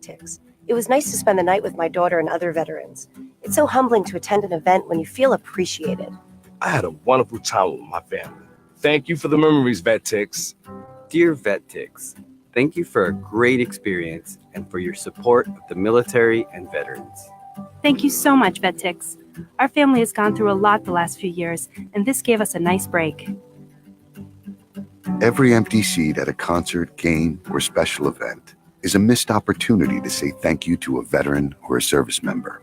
Ticks. It was nice to spend the night with my daughter and other veterans. It's so humbling to attend an event when you feel appreciated. I had a wonderful time with my family. Thank you for the memories, Vet Ticks. Dear Vet Ticks, thank you for a great experience and for your support of the military and veterans. Thank you so much, Vet Ticks. Our family has gone through a lot the last few years, and this gave us a nice break. Every empty seat at a concert, game, or special event is a missed opportunity to say thank you to a veteran or a service member.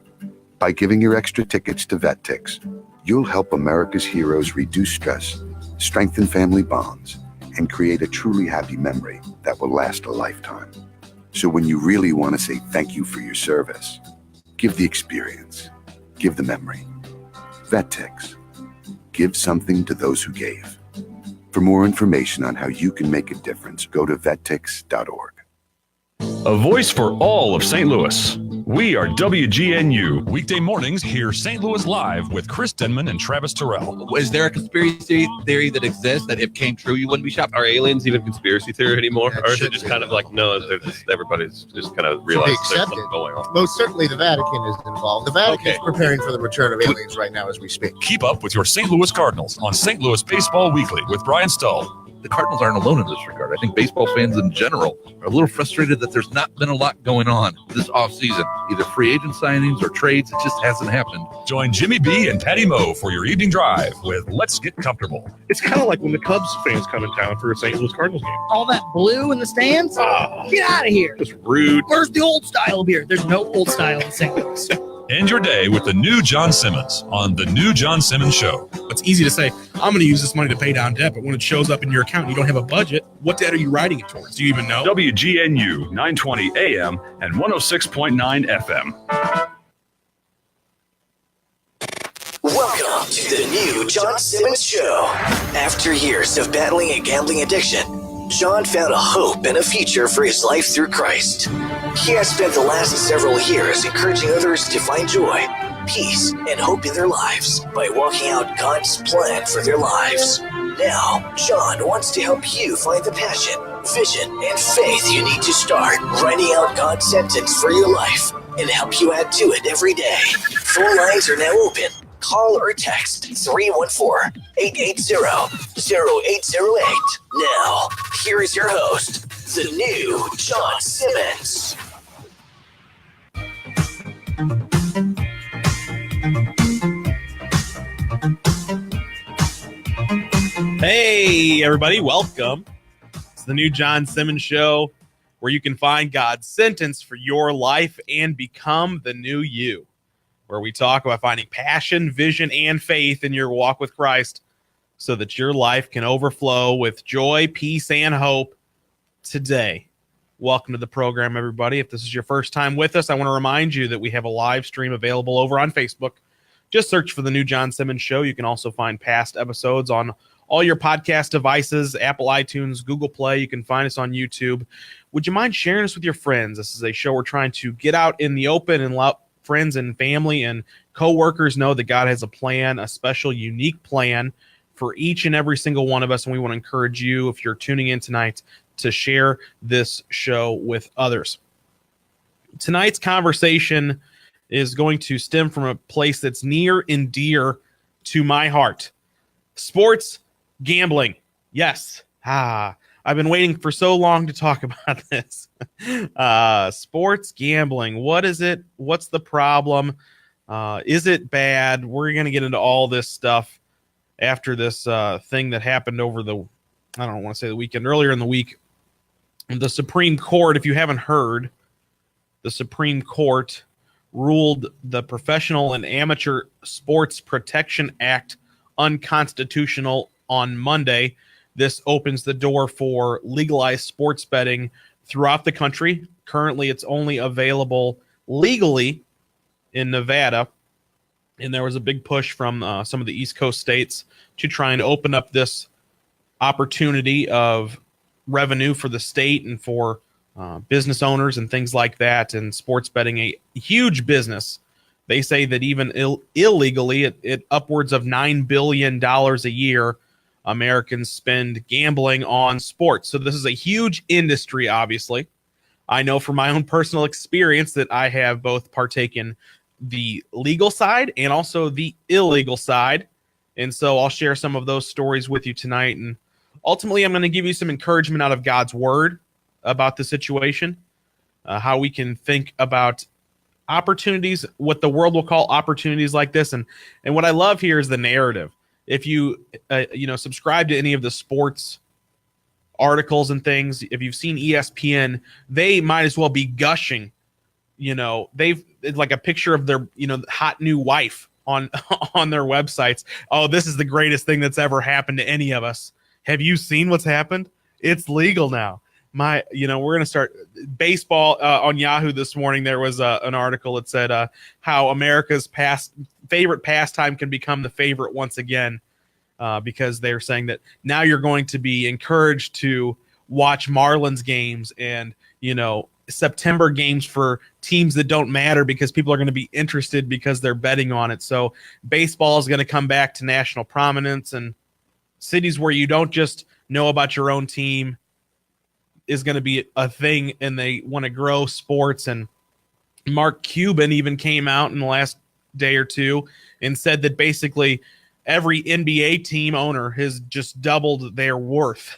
By giving your extra tickets to Vet Ticks, you'll help America's heroes reduce stress, strengthen family bonds, and create a truly happy memory that will last a lifetime. So when you really want to say thank you for your service, give the experience, give the memory. Vet Ticks. Give something to those who gave. For more information on how you can make a difference, go to vettix.org. A voice for all of St. Louis. We are WGNU. Weekday mornings, hear St. Louis Live with Chris Denman and Travis Terrell. Is there a conspiracy theory that exists that if came true, you wouldn't be shocked? Are aliens even conspiracy theory anymore? Or is it just kind of like, no, everybody's just kind of realized there's something going on? Most certainly the Vatican is involved. The Vatican is preparing for the return of aliens right now as we speak. Keep up with your St. Louis Cardinals on St. Louis Baseball Weekly with Brian Stull. The Cardinals aren't alone in this regard. I think baseball fans in general are a little frustrated that there's not been a lot going on this offseason. Either free agent signings or trades. It just hasn't happened. Join Jimmy B and Patty Moe for your evening drive with Let's Get Comfortable. It's kind of like when the Cubs fans come in town for a St. Louis Cardinals game. All that blue in the stands? Get out of here. Just rude. Where's the old style beer? There's no old style in St. Louis. End your day with the new John Simmons on The New John Simmons Show. It's easy to say, I'm going to use this money to pay down debt, but when it shows up in your account and you don't have a budget, what debt are you writing it towards? Do you even know? WGNU 920 AM and 106.9 FM. Welcome to the new John Simmons Show. After years of battling a gambling addiction, John found a hope and a future for his life through Christ. He has spent the last several years encouraging others to find joy, peace, and hope in their lives by walking out God's plan for their lives. Now, John wants to help you find the passion, vision, and faith you need to start writing out God's sentence for your life and help you add to it every day. Phone lines are now open. Call or text 314-880-0808. Now, here is your host, the new John Simmons. Hey, everybody, welcome. It's the new John Simmons Show, where you can find God's sentence for your life and become the new you, where we talk about finding passion, vision, and faith in your walk with Christ so that your life can overflow with joy, peace, and hope today. Welcome to the program, everybody. If this is your first time with us, I want to remind you that we have a live stream available over on Facebook. Just search for the new John Simmons Show. You can also find past episodes on all your podcast devices, Apple iTunes, Google Play. You can find us on YouTube. Would you mind sharing us with your friends? This is a show we're trying to get out in the open and let friends and family and co-workers know that God has a plan, a special, unique plan for each and every single one of us. And we want to encourage you, if you're tuning in tonight, to share this show with others. Tonight's conversation is going to stem from a place that's near and dear to my heart. Sports gambling. Yes. I've been waiting for so long to talk about this. Sports gambling. What is it? What's the problem? Is it bad? We're going to get into all this stuff after this thing that happened over the, I don't want to say the weekend, earlier in the week. The Supreme Court, if you haven't heard, the Supreme Court ruled the Professional and Amateur Sports Protection Act unconstitutional on Monday. This opens the door for legalized sports betting throughout the country. Currently, it's only available legally in Nevada. And there was a big push from some of the East Coast states to try and open up this opportunity of revenue for the state and for business owners and things like that. And sports betting, a huge business. They say that even illegally, it upwards of $9 billion a year Americans spend gambling on sports. So this is a huge industry, obviously. I know from my own personal experience that I have both partaken the legal side and also the illegal side. And so I'll share some of those stories with you tonight. And ultimately, I'm going to give you some encouragement out of God's word about the situation, how we can think about opportunities, what the world will call opportunities like this. And what I love here is the narrative. If you, subscribe to any of the sports articles and things, if you've seen ESPN, they might as well be gushing. They've like a picture of their, hot new wife on their websites. Oh, this is the greatest thing that's ever happened to any of us. Have you seen what's happened? It's legal now. We're going to start baseball on Yahoo this morning. There was an article that said how America's favorite pastime can become the favorite once again, because they're saying that now you're going to be encouraged to watch Marlins games and, September games for teams that don't matter because people are going to be interested because they're betting on it. So baseball is going to come back to national prominence, and cities where you don't just know about your own team is going to be a thing, and they want to grow sports. And Mark Cuban even came out in the last day or two and said that basically every NBA team owner has just doubled their worth.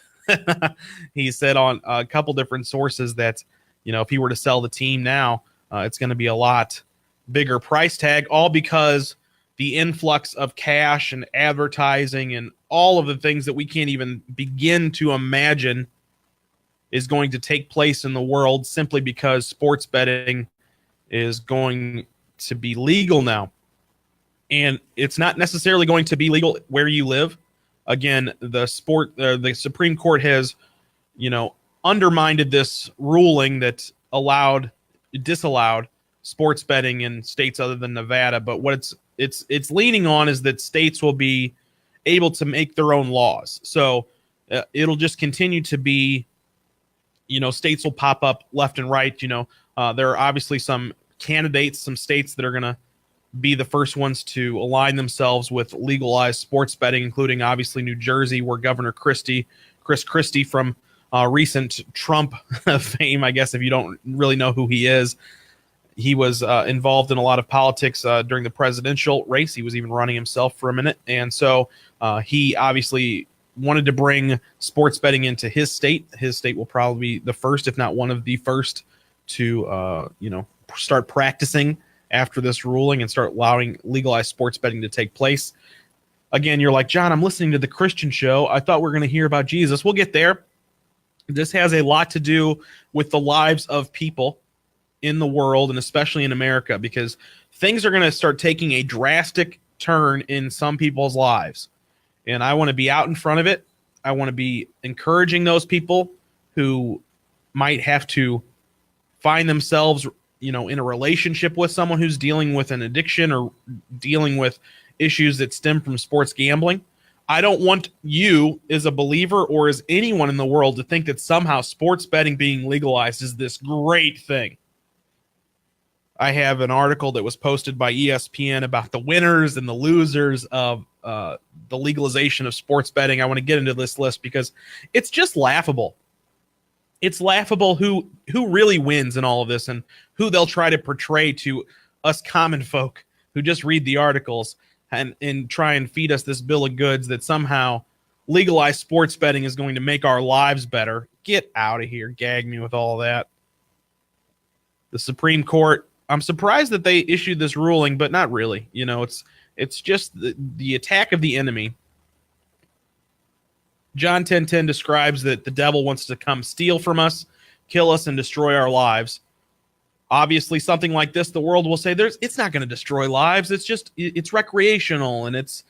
He said on a couple different sources that, if he were to sell the team now, it's going to be a lot bigger price tag, all because the influx of cash and advertising and all of the things that we can't even begin to imagine is going to take place in the world simply because sports betting is going to be legal now. And it's not necessarily going to be legal where you live. Again, the Supreme Court has, undermined this ruling that disallowed sports betting in states other than Nevada. But what it's leaning on is that states will be able to make their own laws. So it'll just continue to be, states will pop up left and right. There are obviously some candidates, some states that are going to be the first ones to align themselves with legalized sports betting, including obviously New Jersey, where Governor Chris Christie from recent Trump fame, I guess if you don't really know who he is, he was involved in a lot of politics during the presidential race. He was even running himself for a minute. And so he obviously wanted to bring sports betting into his state. His state will probably be the first, if not one of the first, to start practicing after this ruling and start allowing legalized sports betting to take place. Again, you're like, John, I'm listening to the Christian show. I thought we were going to hear about Jesus. We'll get there. This has a lot to do with the lives of people in the world, and especially in America, because things are going to start taking a drastic turn in some people's lives. And I want to be out in front of it. I want to be encouraging those people who might have to find themselves, in a relationship with someone who's dealing with an addiction or dealing with issues that stem from sports gambling. I don't want you as a believer or as anyone in the world to think that somehow sports betting being legalized is this great thing. I have an article that was posted by ESPN about the winners and the losers of the legalization of sports betting. I want to get into this list because it's just laughable. It's laughable who really wins in all of this and who they'll try to portray to us common folk who just read the articles and try and feed us this bill of goods that somehow legalized sports betting is going to make our lives better. Get out of here. Gag me with all that. The Supreme Court, I'm surprised that they issued this ruling, but not really. It's just the attack of the enemy. John 10:10 describes that the devil wants to come steal from us, kill us, and destroy our lives. Obviously, something like this, the world will say it's not going to destroy lives. It's recreational and it's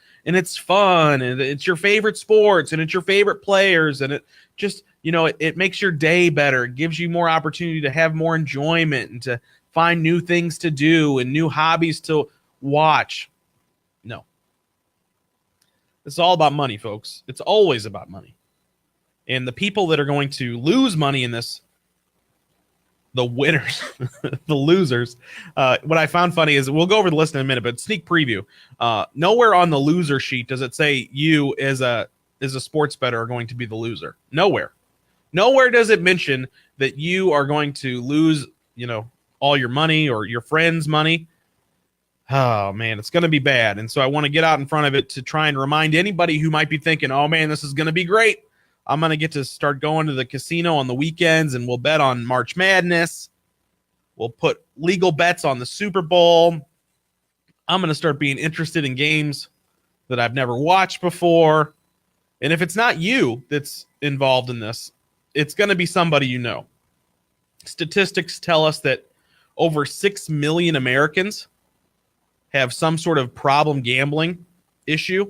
fun and it's your favorite sports and it's your favorite players and it just, it makes your day better. It gives you more opportunity to have more enjoyment and to find new things to do and new hobbies to watch. No. It's all about money, folks. It's always about money. And the people that are going to lose money in this, the winners, the losers. What I found funny is we'll go over the list in a minute, but sneak preview. Nowhere on the loser sheet does it say you as a sports bettor are going to be the loser. Nowhere. Nowhere does it mention that you are going to lose, all your money or your friends' money. Oh, man, it's going to be bad. And so I want to get out in front of it to try and remind anybody who might be thinking, oh, man, this is going to be great. I'm going to get to start going to the casino on the weekends, and we'll bet on March Madness. We'll put legal bets on the Super Bowl. I'm going to start being interested in games that I've never watched before. And if it's not you that's involved in this, it's going to be somebody you know. Statistics tell us that over 6 million Americans have some sort of problem gambling issue,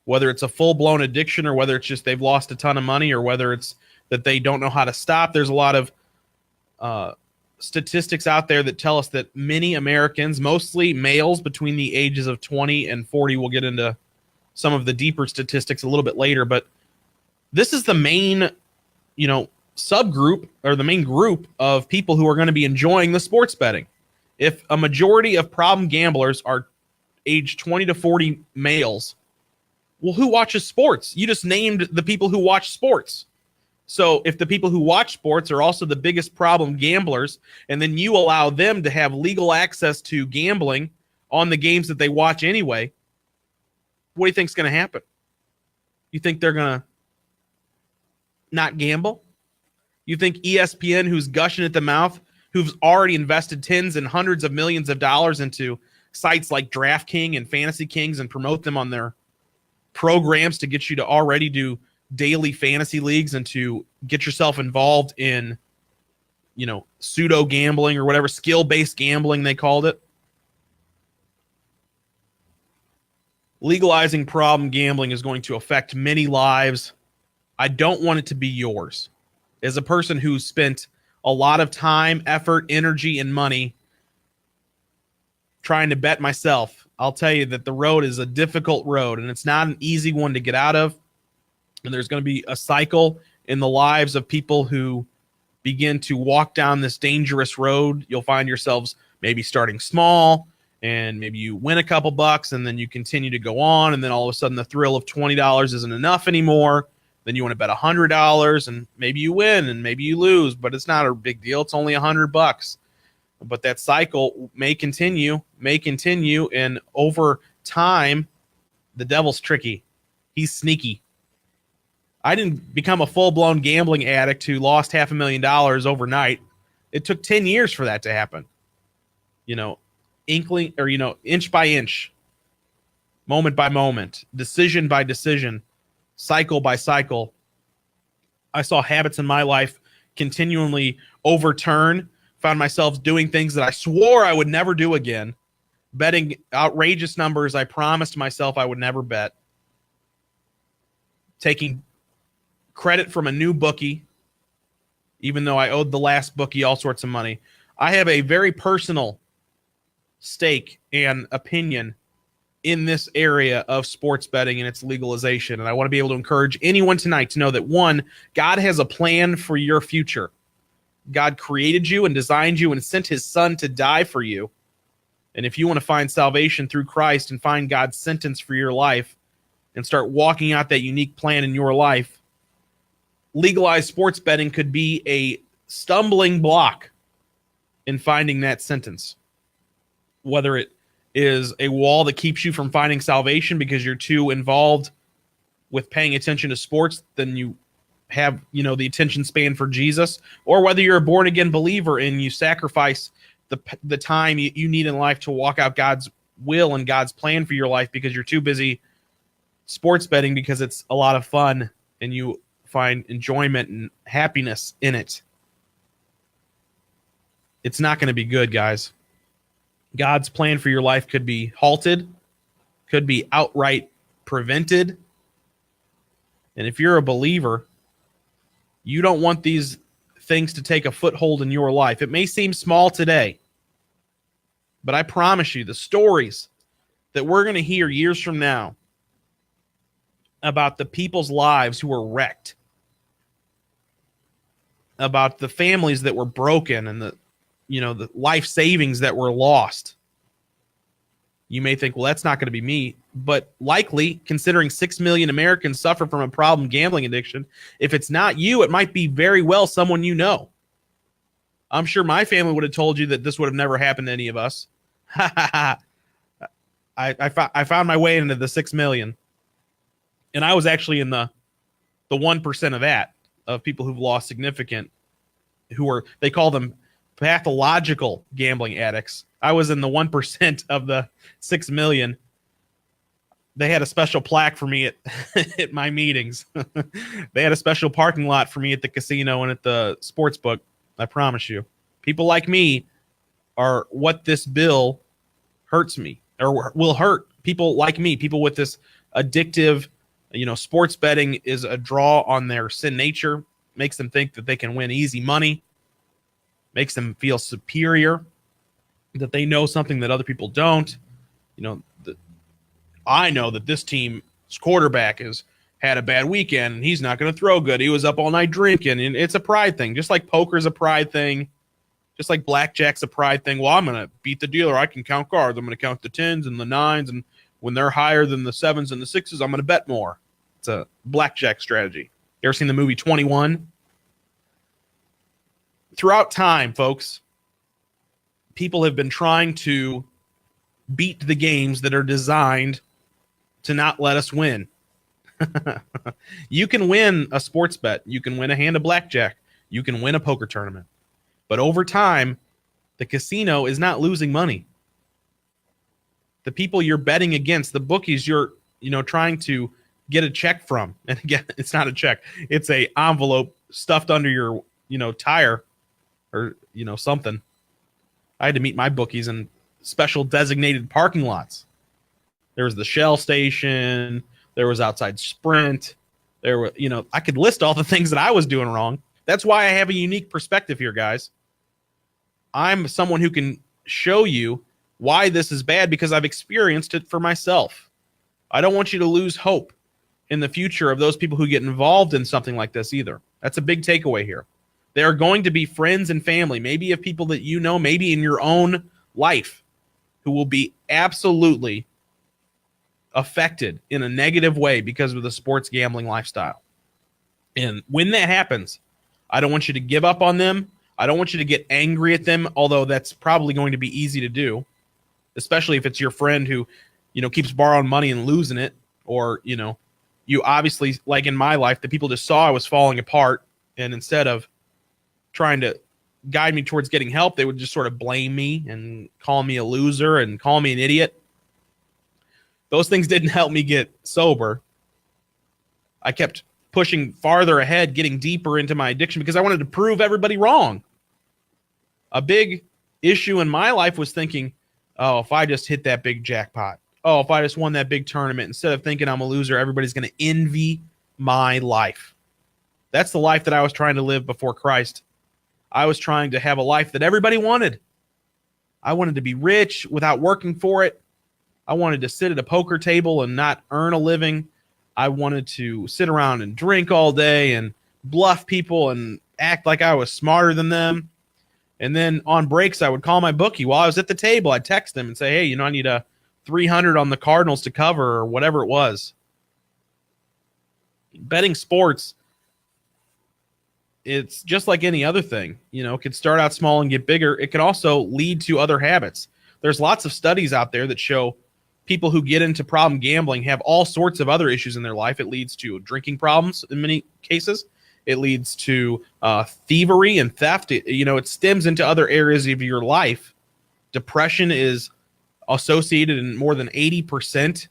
whether it's a full-blown addiction or whether it's just they've lost a ton of money or whether it's that they don't know how to stop. There's a lot of statistics out there that tell us that many Americans, mostly males between the ages of 20 and 40, we'll get into some of the deeper statistics a little bit later, but this is the main, subgroup or the main group of people who are going to be enjoying the sports betting. If a majority of problem gamblers are age 20 to 40 males, well, who watches sports? You just named the people who watch sports. So if the people who watch sports are also the biggest problem gamblers, and then you allow them to have legal access to gambling on the games that they watch anyway, what do you think is going to happen? You think they're going to not gamble? You think ESPN, who's gushing at the mouth, who's already invested tens and hundreds of millions of dollars into sites like DraftKings and Fantasy Kings and promote them on their programs to get you to already do daily fantasy leagues and to get yourself involved in, pseudo gambling or whatever, skill-based gambling they called it? Legalizing problem gambling is going to affect many lives. I don't want it to be yours. As a person who spent a lot of time, effort, energy, and money trying to bet myself, I'll tell you that the road is a difficult road, and it's not an easy one to get out of. And there's going to be a cycle in the lives of people who begin to walk down this dangerous road. You'll find yourselves maybe starting small, and maybe you win a couple bucks, and then you continue to go on, and then all of a sudden the thrill of $20 isn't enough anymore. Then you want to bet $100, and maybe you win, and maybe you lose, but it's not a big deal. It's only $100. But that cycle may continue, and over time, the devil's tricky. He's sneaky. I didn't become a full-blown gambling addict who lost $500,000 overnight. It took 10 years for that to happen. Inkling, or, inch by inch, moment by moment, decision by decision, cycle by cycle. I saw habits in my life continually overturn, found myself doing things that I swore I would never do again, betting outrageous numbers I promised myself I would never bet, taking credit from a new bookie, even though I owed the last bookie all sorts of money. I have a very personal stake and opinion in this area of sports betting and its legalization. And I want to be able to encourage anyone tonight to know that, one, God has a plan for your future. God created you and designed you and sent his son to die for you. And if you want to find salvation through Christ and find God's sentence for your life and start walking out that unique plan in your life, legalized sports betting could be a stumbling block in finding that sentence. Whether it is a wall that keeps you from finding salvation because you're too involved with paying attention to sports than you have, the attention span for Jesus, or whether you're a born-again believer and you sacrifice the time you need in life to walk out God's will and God's plan for your life because you're too busy sports betting because it's a lot of fun and you find enjoyment and happiness in it. It's not going to be good, guys. God's plan for your life could be halted, could be outright prevented. And if you're a believer, you don't want these things to take a foothold in your life. It may seem small today, but I promise you the stories that we're going to hear years from now about the people's lives who were wrecked, about the families that were broken and the life savings that were lost. You may think, well, that's not going to be me. But likely, considering 6 million Americans suffer from a problem gambling addiction, if it's not you, it might be very well someone you know. I'm sure my family would have told you that this would have never happened to any of us. I found my way into the 6 million. And I was actually in the 1% of that, of people who've lost significant, they call them pathological gambling addicts. I was in the 1% of the 6 million. They had a special plaque for me at my meetings. They had a special parking lot for me at the casino and at the sports book. I promise you. People like me are what this bill hurts me, or will hurt people like me. People with this addictive, sports betting is a draw on their sin nature, makes them think that they can win easy money, makes them feel superior, that they know something that other people don't. I know that this team's quarterback has had a bad weekend and he's not going to throw good. He was up all night drinking, and it's a pride thing. Just like poker's a pride thing, just like blackjack's a pride thing. Well, I'm going to beat the dealer. I can count cards. I'm going to count the 10s and the 9s, and when they're higher than the 7s and the 6s, I'm going to bet more. It's a blackjack strategy. You ever seen the movie 21? Throughout time, folks, people have been trying to beat the games that are designed to not let us win. You can win a sports bet. You can win a hand of blackjack. You can win a poker tournament. But over time, the casino is not losing money. The people you're betting against, the bookies you're, trying to get a check from. And again, it's not a check. It's a envelope stuffed under your, tire or, something. I had to meet my bookies in special designated parking lots. There was the Shell station. There was outside Sprint. There were, I could list all the things that I was doing wrong. That's why I have a unique perspective here, guys. I'm someone who can show you why this is bad because I've experienced it for myself. I don't want you to lose hope in the future of those people who get involved in something like this either. That's a big takeaway here. There are going to be friends and family, maybe of people that you know, maybe in your own life, who will be absolutely affected in a negative way because of the sports gambling lifestyle. And when that happens, I don't want you to give up on them. I don't want you to get angry at them, although that's probably going to be easy to do, especially if it's your friend who, keeps borrowing money and losing it. Or, you obviously, like in my life, the people just saw I was falling apart, and instead of trying to guide me towards getting help, they would just sort of blame me and call me a loser and call me an idiot. Those things didn't help me get sober. I kept pushing farther ahead, getting deeper into my addiction because I wanted to prove everybody wrong. A big issue in my life was thinking, oh, if I just hit that big jackpot, oh, if I just won that big tournament, instead of thinking I'm a loser, everybody's going to envy my life. That's the life that I was trying to live before Christ. I was trying to have a life that everybody wanted. I wanted to be rich without working for it. I wanted to sit at a poker table and not earn a living. I wanted to sit around and drink all day and bluff people and act like I was smarter than them. And then on breaks, I would call my bookie while I was at the table. I'd text them and say, hey, I need a 300 on the Cardinals to cover or whatever it was. Betting sports, it's just like any other thing. It could start out small and get bigger. It could also lead to other habits. There's lots of studies out there that show people who get into problem gambling have all sorts of other issues in their life. It leads to drinking problems in many cases. It leads to thievery and theft. It stems into other areas of your life. Depression is associated in more than 80%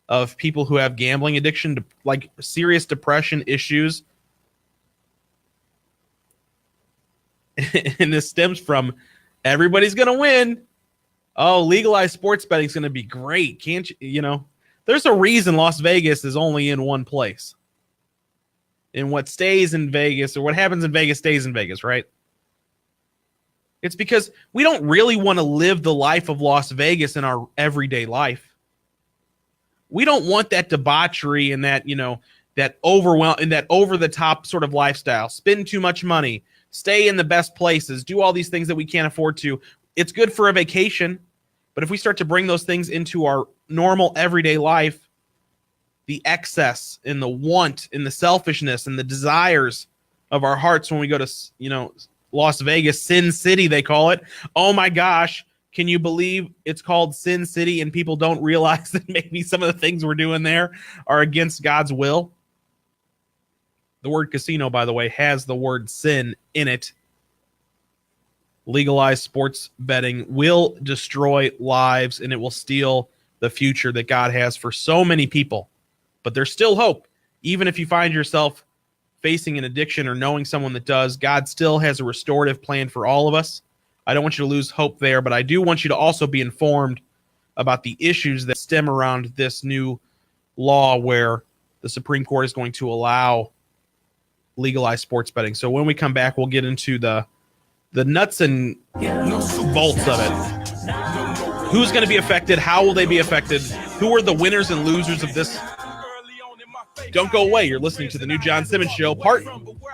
of people who have gambling addiction, like serious depression issues. And this stems from everybody's going to win. Oh, legalized sports betting is going to be great. Can't you, there's a reason Las Vegas is only in one place. And what stays in Vegas, or what happens in Vegas stays in Vegas, right? It's because we don't really want to live the life of Las Vegas in our everyday life. We don't want that debauchery and that, that overwhelm and that over the top sort of lifestyle. Spend too much money, stay in the best places, do all these things that we can't afford to. It's good for a vacation, but But if we start to bring those things into our normal everyday life, the excess and the want and the selfishness and the desires of our hearts when we go to, Las Vegas, Sin City, they call it. Oh my gosh, can you believe it's called Sin City and people don't realize that maybe some of the things we're doing there are against God's will? The word casino, by the way, has the word sin in it. Legalized sports betting will destroy lives and it will steal the future that God has for so many people. But there's still hope. Even if you find yourself facing an addiction or knowing someone that does, God still has a restorative plan for all of us. I don't want you to lose hope there, but I do want you to also be informed about the issues that stem around this new law where the Supreme Court is going to allow legalized sports betting. So when we come back, we'll get into the nuts and bolts of it. Who's going to be affected? How will they be affected? Who are the winners and losers of this? Don't go away. You're listening to the new John Simmons Show, part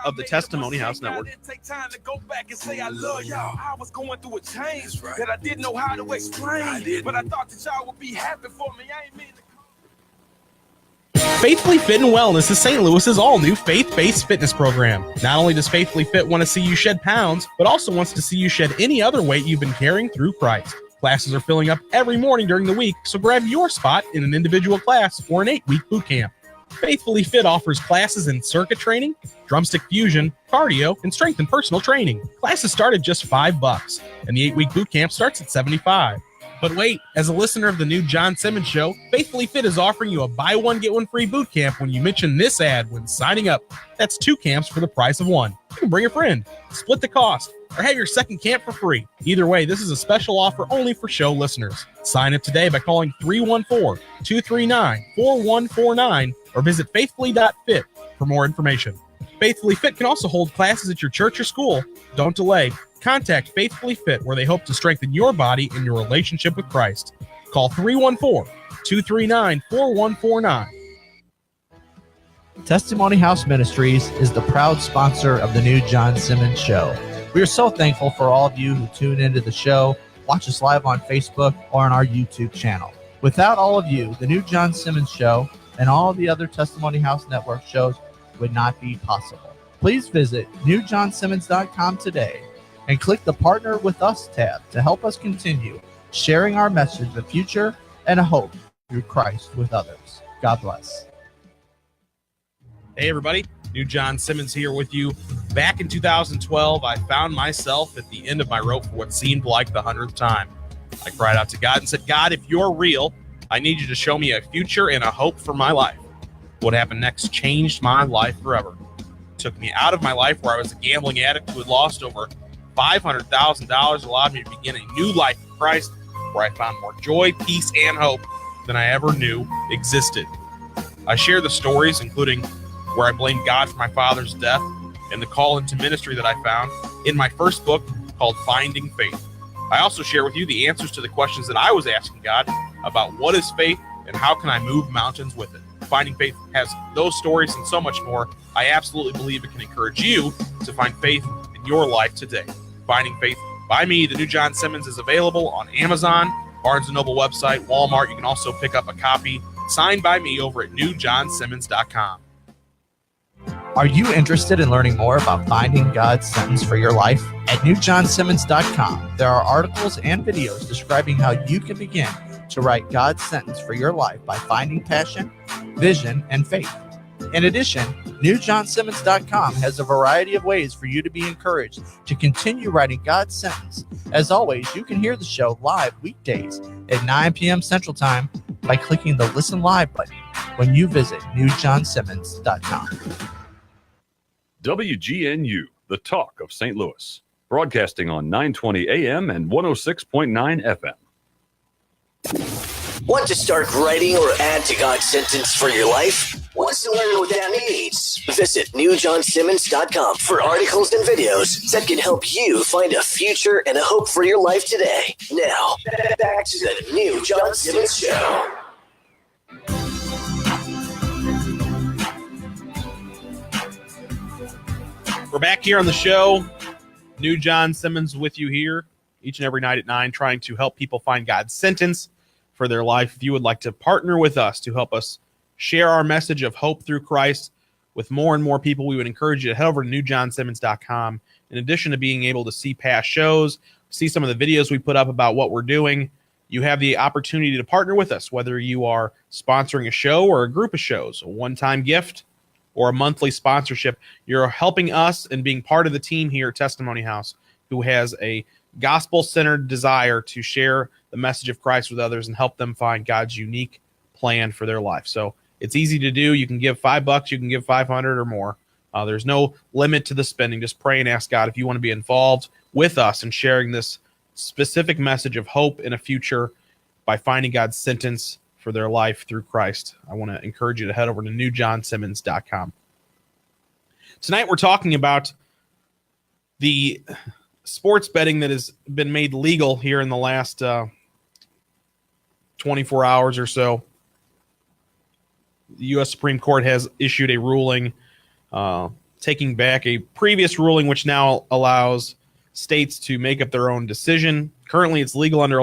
of the Testimony House Network. Take time to go back and say I love y'all. I was going through a change that I didn't know how to explain, but I thought that y'all would be happy for me. I ain't mean to. Faithfully Fit and Wellness is St. Louis's all-new faith-based fitness program. Not only does Faithfully Fit want to see you shed pounds, but also wants to see you shed any other weight you've been carrying through Christ. Classes are filling up every morning during the week, so grab your spot in an individual class or an 8-week boot camp. Faithfully Fit offers classes in circuit training, drumstick fusion, cardio, and strength and personal training. Classes start at just $5, and the 8-week boot camp starts at $75. But wait, as a listener of the new John Simmons Show, Faithfully Fit is offering you a buy one, get one free boot camp when you mention this ad when signing up. That's 2 camps for the price of 1. You can bring a friend, split the cost, or have your second camp for free. Either way, this is a special offer only for show listeners. Sign up today by calling 314-239-4149 or visit faithfully.fit for more information. Faithfully Fit can also hold classes at your church or school. Don't delay. Contact Faithfully Fit, where they hope to strengthen your body and your relationship with Christ. Call 314-239-4149. Testimony House Ministries is the proud sponsor of the new John Simmons Show. We are so thankful for all of you who tune into the show, watch us live on Facebook or on our YouTube channel. Without all of you, the new John Simmons Show and all of the other Testimony House Network shows would not be possible. Please visit newjohnsimmons.com today and click the Partner with Us tab to help us continue sharing our message of future and a hope through Christ with others. God bless. Hey everybody, new John Simmons here with you. Back in 2012, I found myself at the end of my rope for what seemed like the 100th time. I cried out to God and said, God, if you're real, I need you to show me a future and a hope for my life. What happened next changed my life forever. It took me out of my life where I was a gambling addict who had lost over $500,000, allowed me to begin a new life in Christ, where I found more joy, peace, and hope than I ever knew existed. I share the stories, including where I blamed God for my father's death and the call into ministry that I found in my first book called Finding Faith. I also share with you the answers to the questions that I was asking God about what is faith and how can I move mountains with it. Finding Faith has those stories and so much more. I absolutely believe it can encourage you to find faith in your life today. Finding Faith by me, the new John Simmons, is available on Amazon, Barnes & Noble website, Walmart. You can also pick up a copy signed by me over at newjohnsimmons.com. Are you interested in learning more about finding God's sentence for your life? At newjohnsimmons.com, there are articles and videos describing how you can begin to write God's sentence for your life by finding passion, vision, and faith. In addition, newjohnsimmons.com has a variety of ways for you to be encouraged to continue writing God's sentence. As always, you can hear the show live weekdays at 9 p.m. Central Time by clicking the Listen Live button when you visit newjohnsimmons.com. WGNU, the talk of St. Louis, broadcasting on 920 AM and 106.9 FM. Want to start writing or add to God's sentence for your life? Wants to learn what that means? Visit newjohnsimmons.com for articles and videos that can help you find a future and a hope for your life today. Now, back to the new John Simmons Show. We're back here on the show. New John Simmons with you here each and every night at 9, trying to help people find God's sentence for their life. If you would like to partner with us to help us share our message of hope through Christ with more and more people, we would encourage you to head over to newjohnsimmons.com. In addition to being able to see past shows, see some of the videos we put up about what we're doing, you have the opportunity to partner with us, whether you are sponsoring a show or a group of shows, a one-time gift or a monthly sponsorship. You're helping us and being part of the team here at Testimony House, who has a gospel-centered desire to share the message of Christ with others and help them find God's unique plan for their life. So it's easy to do. You can give $5, you can give 500 or more. There's no limit to the spending. Just pray and ask God if you want to be involved with us in sharing this specific message of hope in a future by finding God's sentence for their life through Christ. I want to encourage you to head over to newjohnsimmons.com. Tonight we're talking about the sports betting that has been made legal here in the last 24 hours or so. The U.S. Supreme Court has issued a ruling taking back a previous ruling which now allows states to make up their own decision. Currently, it's legal under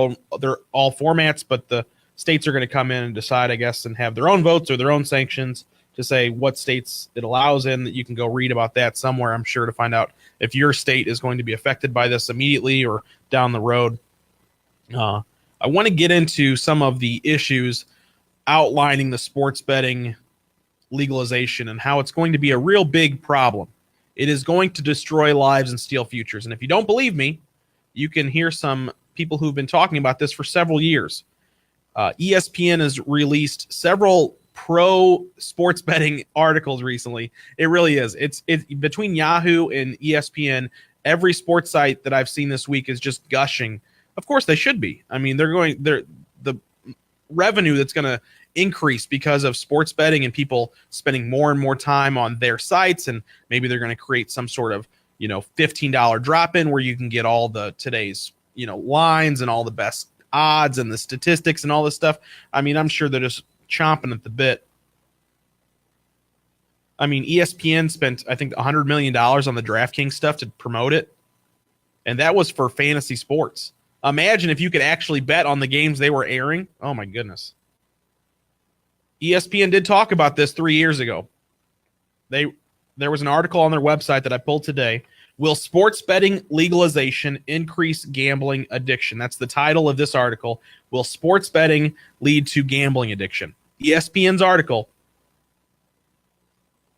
all formats, but the states are going to come in and decide, I guess, and have their own votes or their own sanctions to say what states it allows in. That you can go read about that somewhere, I'm sure, to find out if your state is going to be affected by this immediately or down the road. I want to get into some of the issues outlining the sports betting legalization and how it's going to be a real big problem. It is going to destroy lives and steal futures. And if you don't believe me, you can hear some people who've been talking about this for several years. ESPN has released several pro sports betting articles recently. It really is. It's between Yahoo and ESPN. Every sports site that I've seen this week is just gushing. Of course they should be. I mean, the revenue that's going to increase because of sports betting and people spending more and more time on their sites, and maybe they're going to create some sort of, $15 drop-in where you can get all the today's, lines and all the best odds and the statistics and all this stuff. I mean, I'm sure they're just chomping at the bit. I mean, ESPN spent, I think, $100 million on the DraftKings stuff to promote it, and that was for fantasy sports. Imagine if you could actually bet on the games they were airing. Oh, my goodness. ESPN did talk about this 3 years ago. There was an article on their website that I pulled today. Will sports betting legalization increase gambling addiction? That's the title of this article. Will sports betting lead to gambling addiction? ESPN's article.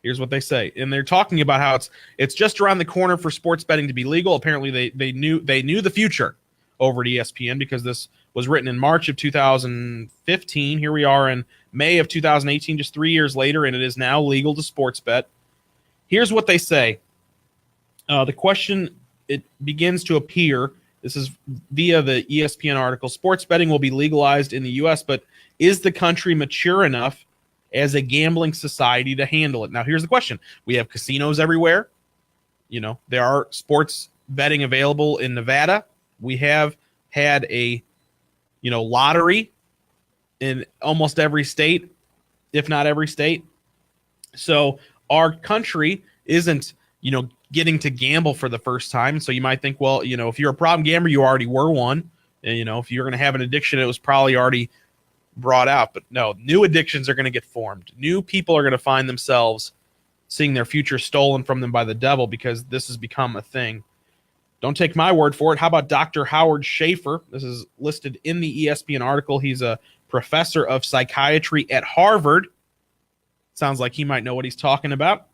Here's what they say. And they're talking about how it's just around the corner for sports betting to be legal. Apparently they knew the future over at ESPN because this was written in March of 2015. Here we are in May of 2018, just 3 years later, and it is now legal to sports bet. Here's what they say. The question, it begins to appear, this is via the ESPN article, sports betting will be legalized in the U.S., but is the country mature enough as a gambling society to handle it? Now, here's the question. We have casinos everywhere. There are sports betting available in Nevada. We have had a lottery in almost every state, if not every state. So our country isn't, getting to gamble for the first time. So you might think, well, if you're a problem gambler, you already were one. And, if you're going to have an addiction, it was probably already brought out. But no, new addictions are going to get formed. New people are going to find themselves seeing their future stolen from them by the devil because this has become a thing. Don't take my word for it. How about Dr. Howard Schaefer? This is listed in the ESPN article. He's a professor of psychiatry at Harvard. Sounds like he might know what he's talking about.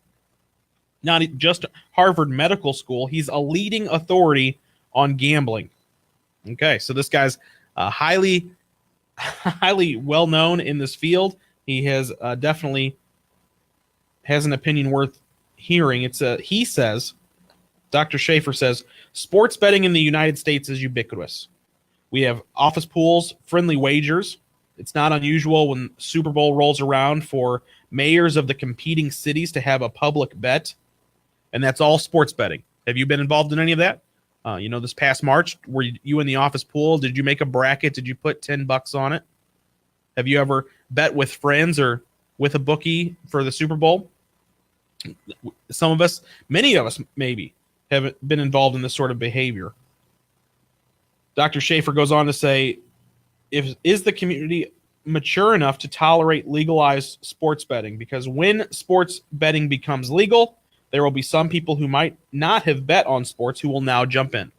Not just Harvard Medical School. He's a leading authority on gambling. Okay, so this guy's highly well known in this field. He has definitely has an opinion worth hearing. He says, Dr. Schaefer says, sports betting in the United States is ubiquitous. We have office pools, friendly wagers. It's not unusual when Super Bowl rolls around for mayors of the competing cities to have a public bet, and that's all sports betting. Have you been involved in any of that? This past March, were you in the office pool? Did you make a bracket? Did you put $10 on it? Have you ever bet with friends or with a bookie for the Super Bowl? Some of us, many of us maybe, have been involved in this sort of behavior. Dr. Schaefer goes on to say, is the community mature enough to tolerate legalized sports betting? Because when sports betting becomes legal, there will be some people who might not have bet on sports who will now jump in.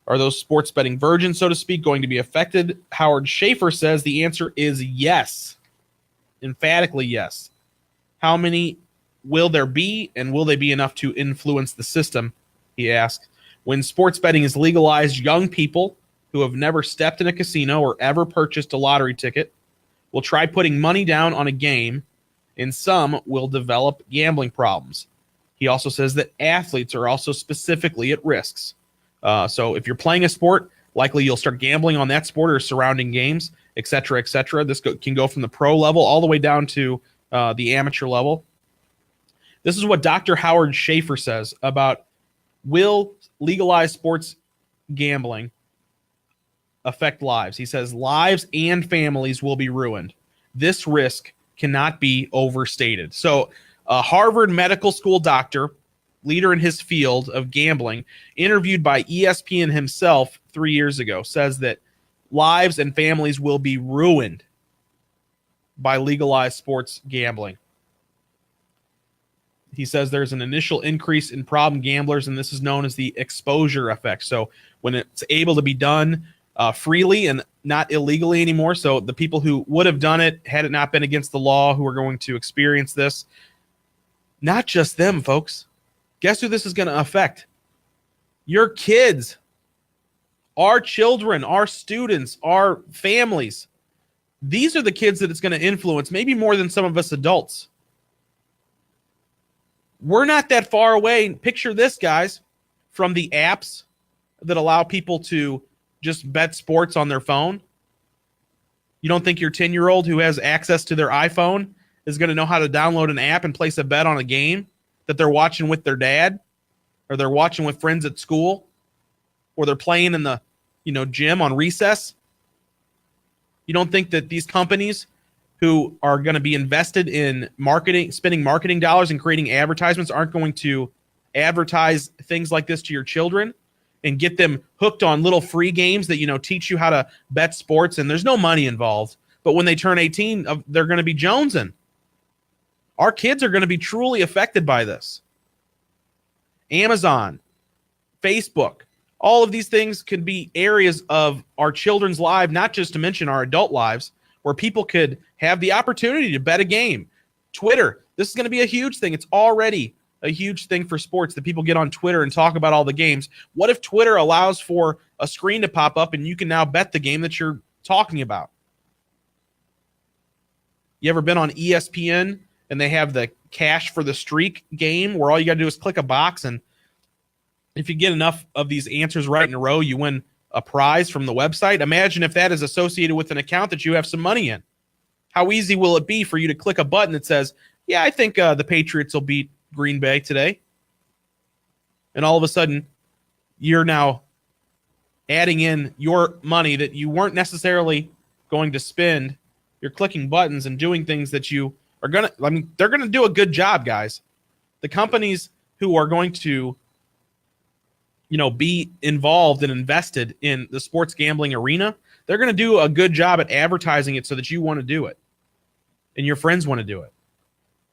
Are those sports betting virgins, so to speak, going to be affected? Howard Schaefer says the answer is yes. Emphatically yes. How many will there be, and will they be enough to influence the system? He asked. When sports betting is legalized, young people who have never stepped in a casino or ever purchased a lottery ticket will try putting money down on a game, and some will develop gambling problems. He also says that athletes are also specifically at risks. So if you're playing a sport, likely you'll start gambling on that sport or surrounding games, et cetera, et cetera. This can go from the pro level all the way down to the amateur level. This is what Dr. Howard Schaefer says about, will legalized sports gambling affect lives? He says lives and families will be ruined. This risk cannot be overstated. So a Harvard Medical School doctor, leader in his field of gambling, interviewed by ESPN himself 3 years ago, says that lives and families will be ruined by legalized sports gambling. He says there's an initial increase in problem gamblers, and this is known as the exposure effect. So when it's able to be done freely and not illegally anymore, so the people who would have done it had it not been against the law, who are going to experience this, not just them, folks. Guess who this is going to affect? Your kids, our children, our students, our families. These are the kids that it's going to influence, maybe more than some of us adults. We're not that far away. Picture this, guys, from the apps that allow people to just bet sports on their phone. You don't think your 10-year-old who has access to their iPhone is going to know how to download an app and place a bet on a game that they're watching with their dad, or they're watching with friends at school, or they're playing in the gym on recess? You don't think that these companies who are going to be invested in marketing, spending marketing dollars and creating advertisements, aren't going to advertise things like this to your children and get them hooked on little free games that teach you how to bet sports, and there's no money involved, but when they turn 18, they're going to be jonesing. Our kids are going to be truly affected by this. Amazon, Facebook, all of these things could be areas of our children's lives, not just to mention our adult lives, where people could have the opportunity to bet a game. Twitter, this is going to be a huge thing. It's already a huge thing for sports that people get on Twitter and talk about all the games. What if Twitter allows for a screen to pop up and you can now bet the game that you're talking about? You ever been on ESPN and they have the cash for the streak game where all you got to do is click a box, and if you get enough of these answers right in a row, you win a prize from the website? Imagine if that is associated with an account that you have some money in. How easy will it be for you to click a button that says, yeah, I think the Patriots will beat Green Bay today? And all of a sudden, you're now adding in your money that you weren't necessarily going to spend. You're clicking buttons and doing things that you are going to, they're going to do a good job, guys. The companies who are going to, be involved and invested in the sports gambling arena, they're going to do a good job at advertising it so that you want to do it, and your friends want to do it,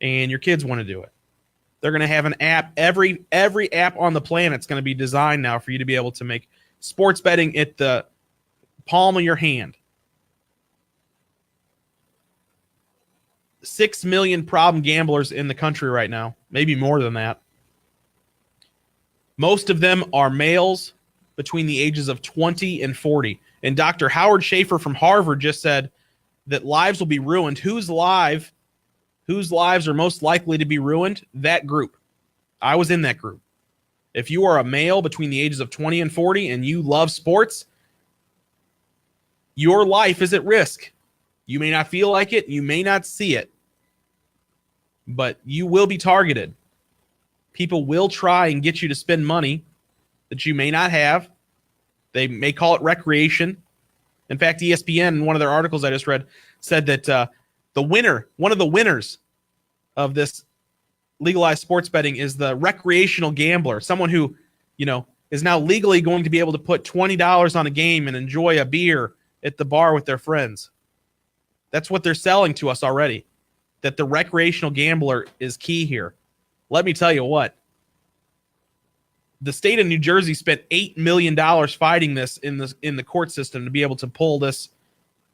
and your kids want to do it. They're going to have an app. Every app on the planet is going to be designed now for you to be able to make sports betting at the palm of your hand. 6 million problem gamblers in the country right now, maybe more than that. Most of them are males between the ages of 20 and 40. And Dr. Howard Schaefer from Harvard just said that lives will be ruined. Whose lives are most likely to be ruined? That group. I was in that group. If you are a male between the ages of 20 and 40 and you love sports, your life is at risk. You may not feel like it. You may not see it. But you will be targeted. People will try and get you to spend money that you may not have. They may call it recreation. In fact, ESPN, in one of their articles I just read, said that one of the winners of this legalized sports betting is the recreational gambler, someone who, is is now legally going to be able to put $20 on a game and enjoy a beer at the bar with their friends. That's what they're selling to us already, that the recreational gambler is key here. Let me tell you what. The state of New Jersey spent $8 million fighting this in the court system to be able to pull this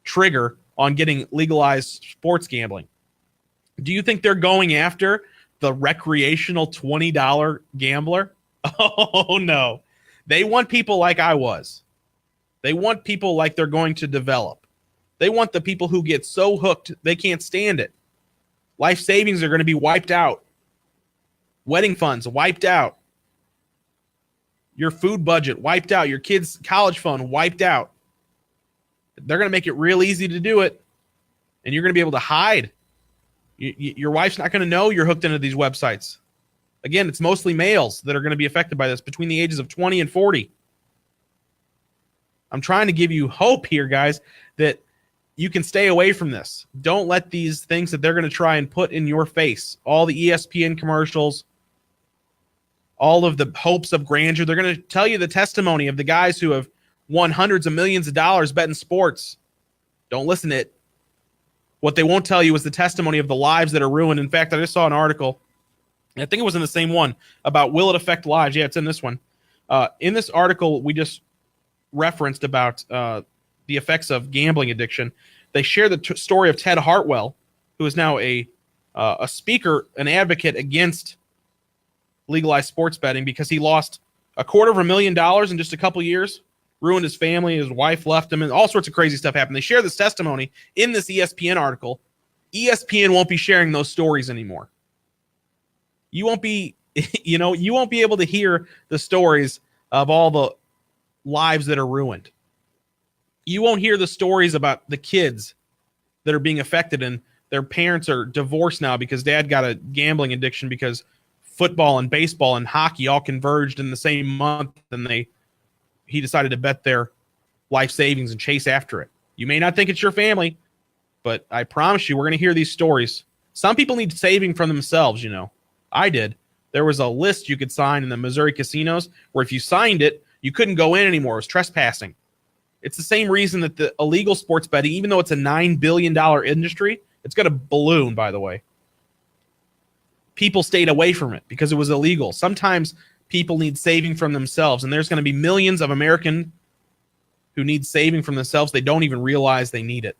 trigger on getting legalized sports gambling. Do you think they're going after the recreational $20 gambler? Oh, no. They want people like I was. They want people like they're going to develop. They want the people who get so hooked they can't stand it. Life savings are going to be wiped out. Wedding funds wiped out. Your food budget wiped out. Your kids' college fund wiped out. They're going to make it real easy to do it, and you're going to be able to hide. Your wife's not going to know you're hooked into these websites. Again, it's mostly males that are going to be affected by this between the ages of 20 and 40. I'm trying to give you hope here, guys, that you can stay away from this. Don't let these things that they're going to try and put in your face, all the ESPN commercials, all of the hopes of grandeur. They're going to tell you the testimony of the guys who have won hundreds of millions of dollars betting sports. Don't listen to it. What they won't tell you is the testimony of the lives that are ruined. In fact, I just saw an article, I think it was in the same one, about will it affect lives? Yeah, it's in this one. In this article we just referenced about the effects of gambling addiction, they share the story of Ted Hartwell, who is now a speaker, an advocate against legalized sports betting because he lost $250,000 in just a couple years, ruined his family, his wife left him, and all sorts of crazy stuff happened. They share this testimony in this ESPN article. ESPN won't be sharing those stories anymore. You won't be, you won't be able to hear the stories of all the lives that are ruined. You won't hear the stories about the kids that are being affected and their parents are divorced now because dad got a gambling addiction because football and baseball and hockey all converged in the same month and he decided to bet their life savings and chase after it. You may not think it's your family, but I promise you we're going to hear these stories. Some people need saving from themselves, I did. There was a list you could sign in the Missouri casinos where if you signed it, you couldn't go in anymore. It was trespassing. It's the same reason that the illegal sports betting, even though it's a $9 billion industry, it's going to balloon, by the way. People stayed away from it because it was illegal. Sometimes people need saving from themselves, and there's going to be millions of Americans who need saving from themselves. They don't even realize they need it.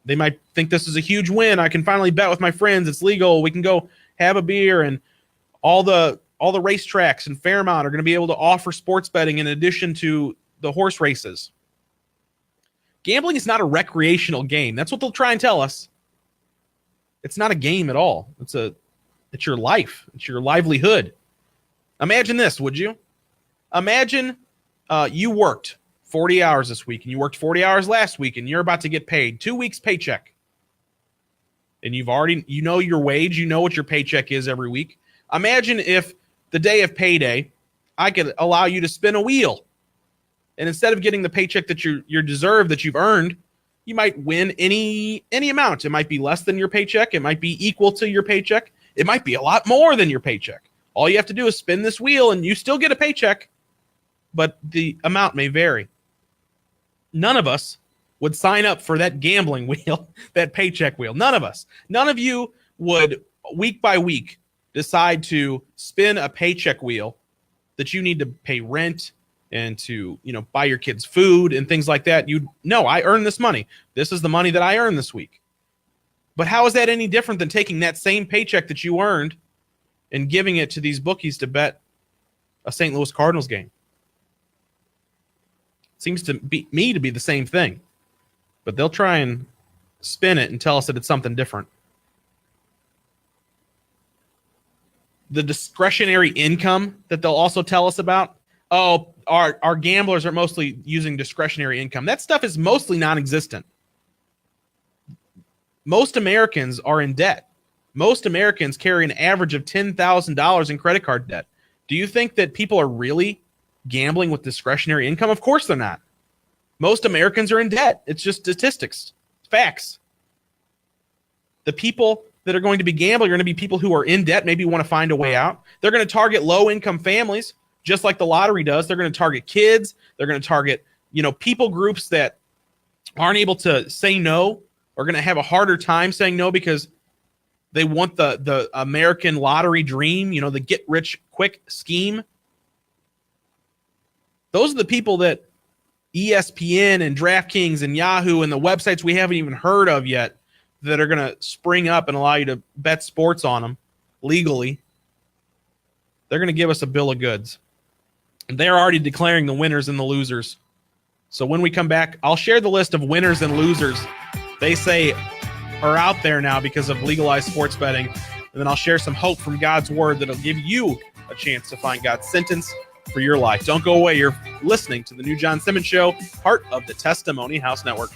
They might think this is a huge win. I can finally bet with my friends. It's legal. We can go have a beer, and all the racetracks and Fairmount are going to be able to offer sports betting in addition to the horse races. Gambling is not a recreational game. That's what they'll try and tell us. It's not a game at all. It's your life. It's your livelihood. Imagine this, would you? Imagine you worked 40 hours this week and you worked 40 hours last week and you're about to get paid 2 weeks paycheck. And you know your wage, you know what your paycheck is every week. Imagine if the day of payday, I could allow you to spin a wheel. And instead of getting the paycheck that you deserve, that you've earned, you might win any amount. It might be less than your paycheck. It might be equal to your paycheck. It might be a lot more than your paycheck. All you have to do is spin this wheel and you still get a paycheck, but the amount may vary. None of us would sign up for that gambling wheel, that paycheck wheel. None of us. None of you would, week by week, decide to spin a paycheck wheel that you need to pay rent and to, buy your kids food and things like that. I earn this money. This is the money that I earned this week. But how is that any different than taking that same paycheck that you earned and giving it to these bookies to bet a St. Louis Cardinals game? It seems to me to be the same thing. But they'll try and spin it and tell us that it's something different. The discretionary income that they'll also tell us about. Oh, our gamblers are mostly using discretionary income. That stuff is mostly non-existent. Most Americans are in debt. Most Americans carry an average of $10,000 in credit card debt. Do you think that people are really gambling with discretionary income? Of course they're not. Most Americans are in debt. It's just statistics. It's facts. The people that are going to be gambling are going to be people who are in debt, maybe want to find a way out. They're going to target low-income families. just like the lottery does. They're going to target kids. They're going to target, people groups that aren't able to say no, are going to have a harder time saying no because they want the American lottery dream, the get rich quick scheme. Those are the people that ESPN and DraftKings and Yahoo and the websites we haven't even heard of yet that are going to spring up and allow you to bet sports on them legally. They're going to give us a bill of goods. They're already declaring the winners and the losers. So when we come back, I'll share the list of winners and losers they say are out there now because of legalized sports betting. And then I'll share some hope from God's word that'll give you a chance to find God's sentence for your life. Don't go away. You're listening to the New John Simmons Show, part of the Testimony House Network.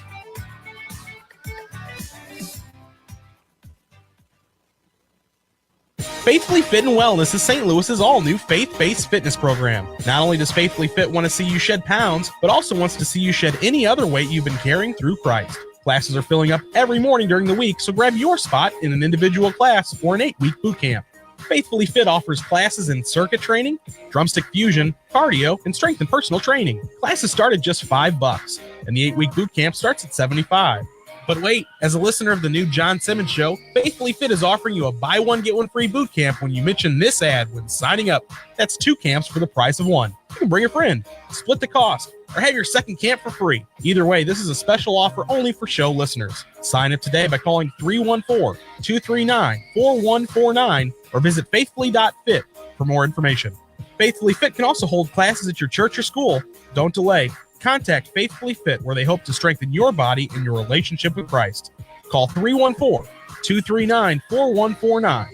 Faithfully Fit and Wellness is St. Louis's all-new faith-based fitness program. Not only does Faithfully Fit want to see you shed pounds, but also wants to see you shed any other weight you've been carrying through Christ. Classes are filling up every morning during the week, so grab your spot in an individual class or an 8-week boot camp. Faithfully Fit offers classes in circuit training, drumstick fusion, cardio, and strength and personal training. Classes start at just $5, and the 8-week boot camp starts at $75. But wait, as a listener of the New John Simmons Show, Faithfully Fit is offering you a buy one, get one free boot camp when you mention this ad when signing up. That's 2 camps for the price of 1. You can bring a friend, split the cost, or have your second camp for free. Either way, this is a special offer only for show listeners. Sign up today by calling 314-239-4149 or visit faithfully.fit for more information. Faithfully Fit can also hold classes at your church or school. Don't delay. Contact Faithfully Fit, where they hope to strengthen your body and your relationship with Christ. Call 314-239-4149.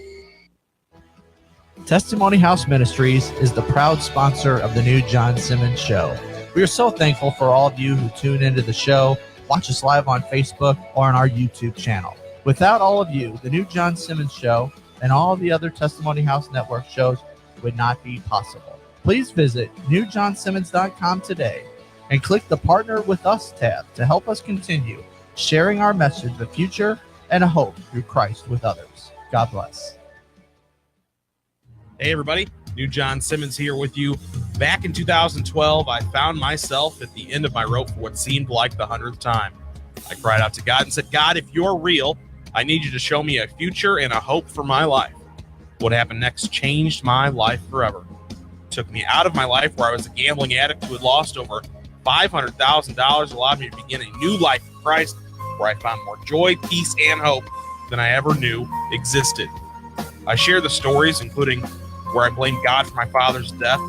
Testimony House Ministries is the proud sponsor of the New John Simmons Show. We are so thankful for all of you who tune into the show, watch us live on Facebook or on our YouTube channel. Without all of you, the New John Simmons Show and all of the other Testimony House Network shows would not be possible. Please visit newjohnsimmons.com today and click the Partner with Us tab to help us continue sharing our message of future and a hope through Christ with others. God bless. Hey, everybody. New John Simmons here with you. Back in 2012, I found myself at the end of my rope for what seemed like the 100th time. I cried out to God and said, God, if you're real, I need you to show me a future and a hope for my life. What happened next changed my life forever. It took me out of my life where I was a gambling addict who had lost over $500,000, allowed me to begin a new life in Christ, where I found more joy, peace, and hope than I ever knew existed. I share the stories, including where I blamed God for my father's death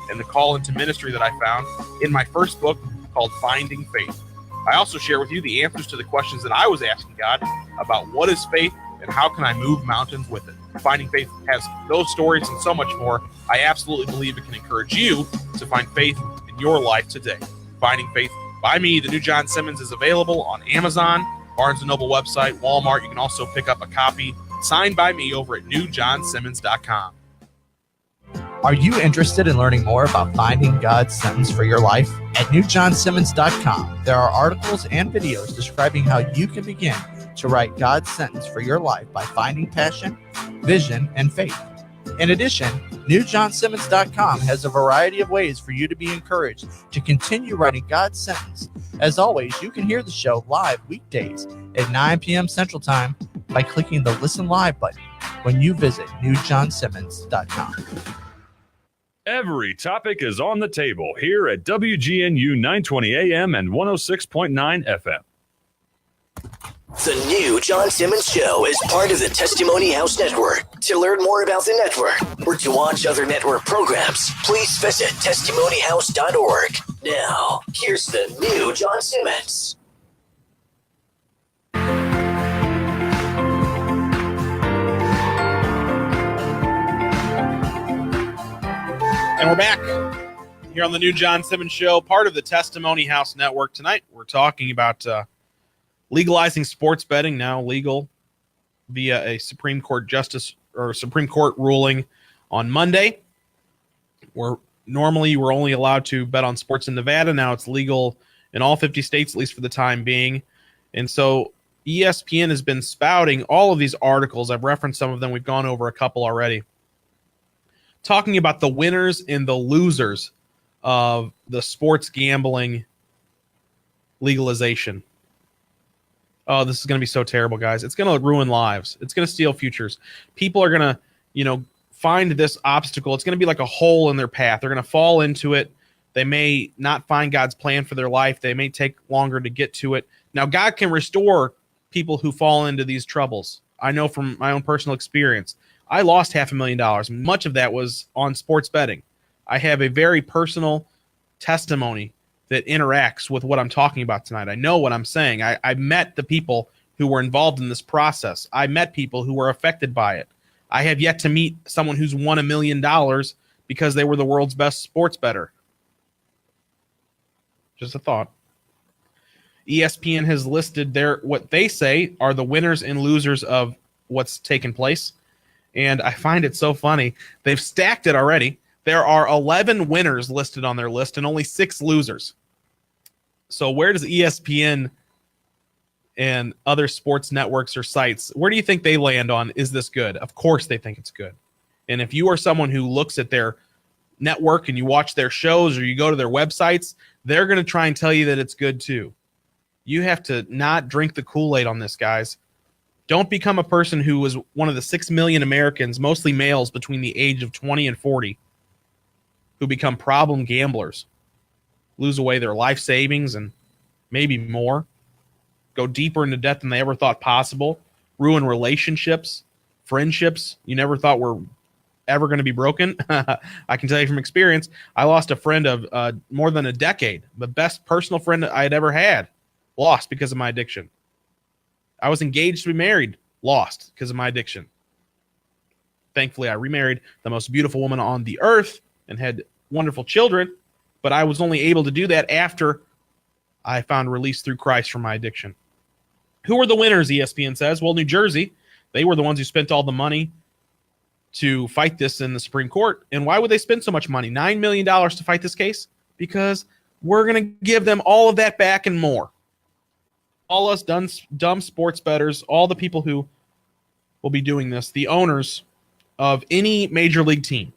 and the call into ministry that I found in my first book called Finding Faith. I also share with you the answers to the questions that I was asking God about what is faith and how can I move mountains with it. Finding Faith has those stories and so much more. I absolutely believe it can encourage you to find faith in your life today. Finding Faith by me, the New John Simmons, is available on Amazon, Barnes & Noble website, Walmart. You can also pick up a copy signed by me over at newjohnsimmons.com. Are you interested in learning more about finding God's sentence for your life? At newjohnsimmons.com, there are articles and videos describing how you can begin to write God's sentence for your life by finding passion, vision, and faith. In addition, newjohnsimmons.com has a variety of ways for you to be encouraged to continue writing God's sentence. As always, you can hear the show live weekdays at 9 p.m. Central Time by clicking the Listen Live button when you visit newjohnsimmons.com. Every topic is on the table here at WGNU 920 AM and 106.9 FM. The New John Simmons Show is part of the Testimony House Network. To learn more about the network or to watch other network programs, please visit testimonyhouse.org. Now, here's the New John Simmons. And we're back here on the New John Simmons Show, part of the Testimony House Network. Tonight, we're talking about legalizing sports betting, now legal via a Supreme Court ruling on Monday, where normally you were only allowed to bet on sports in Nevada. Now it's legal in all 50 states, at least for the time being. And so ESPN has been spouting all of these articles. I've referenced some of them. We've gone over a couple already, talking about the winners and the losers of the sports gambling legalization. Oh, this is going to be so terrible, guys. It's going to ruin lives. It's going to steal futures. People are going to, find this obstacle. It's going to be like a hole in their path. They're going to fall into it. They may not find God's plan for their life. They may take longer to get to it. Now, God can restore people who fall into these troubles. I know from my own personal experience. I lost $500,000. Much of that was on sports betting. I have a very personal testimony that interacts with what I'm talking about tonight. I know what I'm saying. I met the people who were involved in this process. I met people who were affected by it. I have yet to meet someone who's won $1 million because they were the world's best sports bettor. Just a thought. ESPN has listed what they say are the winners and losers of what's taken place. And I find it so funny. They've stacked it already. There are 11 winners listed on their list and only 6 losers. So where does ESPN and other sports networks or sites, where do you think they land on, is this good? Of course they think it's good. And if you are someone who looks at their network and you watch their shows or you go to their websites, they're going to try and tell you that it's good too. You have to not drink the Kool-Aid on this, guys. Don't become a person who was one of the 6 million Americans, mostly males between the age of 20 and 40, who become problem gamblers, lose away their life savings and maybe more, go deeper into debt than they ever thought possible, ruin relationships, friendships you never thought were ever going to be broken. I can tell you from experience, I lost a friend of more than a decade, the best personal friend I had ever had, lost because of my addiction. I was engaged to be married, lost because of my addiction. Thankfully, I remarried the most beautiful woman on the earth and had wonderful children, but I was only able to do that after I found release through Christ from my addiction. Who were the winners, ESPN says? Well, New Jersey, they were the ones who spent all the money to fight this in the Supreme Court. And why would they spend so much money? $9 million to fight this case? Because we're going to give them all of that back and more. All us dumb sports bettors, all the people who will be doing this, the owners of any major league team.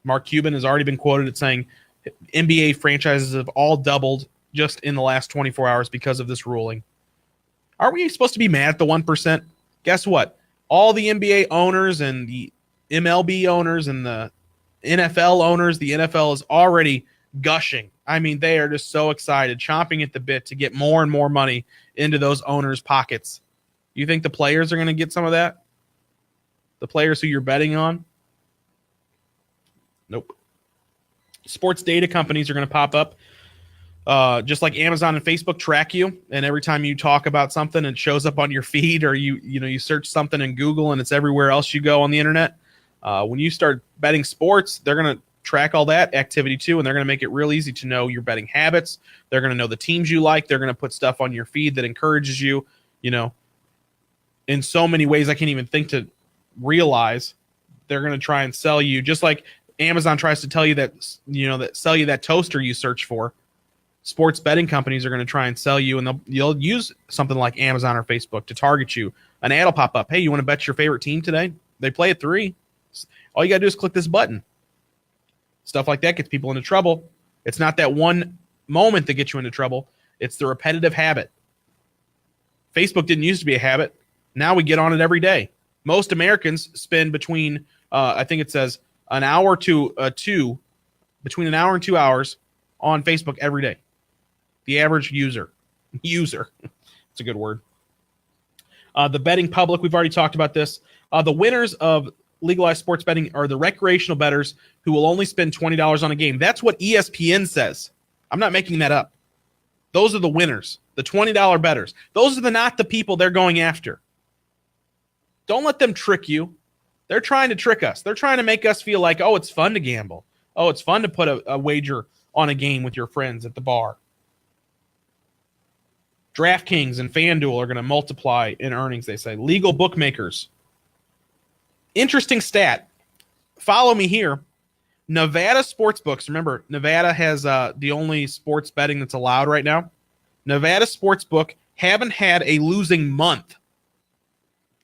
Mark Cuban has already been quoted as saying NBA franchises have all doubled just in the last 24 hours because of this ruling. Aren't we supposed to be mad at the 1%? Guess what? All the NBA owners and the MLB owners and the NFL owners, the NFL is already gushing. I mean, they are just so excited, chomping at the bit to get more and more money into those owners' pockets. You think the players are going to get some of that? The players who you're betting on? Nope. Sports data companies are going to pop up. Just like Amazon and Facebook track you, and every time you talk about something, it shows up on your feed, or you search something in Google and it's everywhere else you go on the internet. When you start betting sports, they're going to track all that activity too, and they're going to make it real easy to know your betting habits. They're going to know the teams you like. They're going to put stuff on your feed that encourages you, in so many ways I can't even think to realize. They're going to try and sell you, just like Amazon tries to tell you that, that sell you that toaster you search for. Sports betting companies are going to try and sell you, and you'll use something like Amazon or Facebook to target you. An ad will pop up. Hey, you want to bet your favorite team today? They play at 3. All you got to do is click this button. Stuff like that gets people into trouble. It's not that one moment that gets you into trouble. It's the repetitive habit. Facebook didn't used to be a habit. Now we get on it every day. Most Americans spend between, I think it says, between an hour and 2 hours on Facebook every day. The average user, it's a good word. The betting public, we've already talked about this. The winners of legalized sports betting are the recreational bettors who will only spend $20 on a game. That's what ESPN says. I'm not making that up. Those are the winners, the $20 bettors. Those are not the people they're going after. Don't let them trick you. They're trying to trick us. They're trying to make us feel like, oh, it's fun to gamble. Oh, it's fun to put a wager on a game with your friends at the bar. DraftKings and FanDuel are going to multiply in earnings, they say. Legal bookmakers. Interesting stat. Follow me here. Nevada sportsbooks. Remember, Nevada has the only sports betting that's allowed right now. Nevada sportsbook haven't had a losing month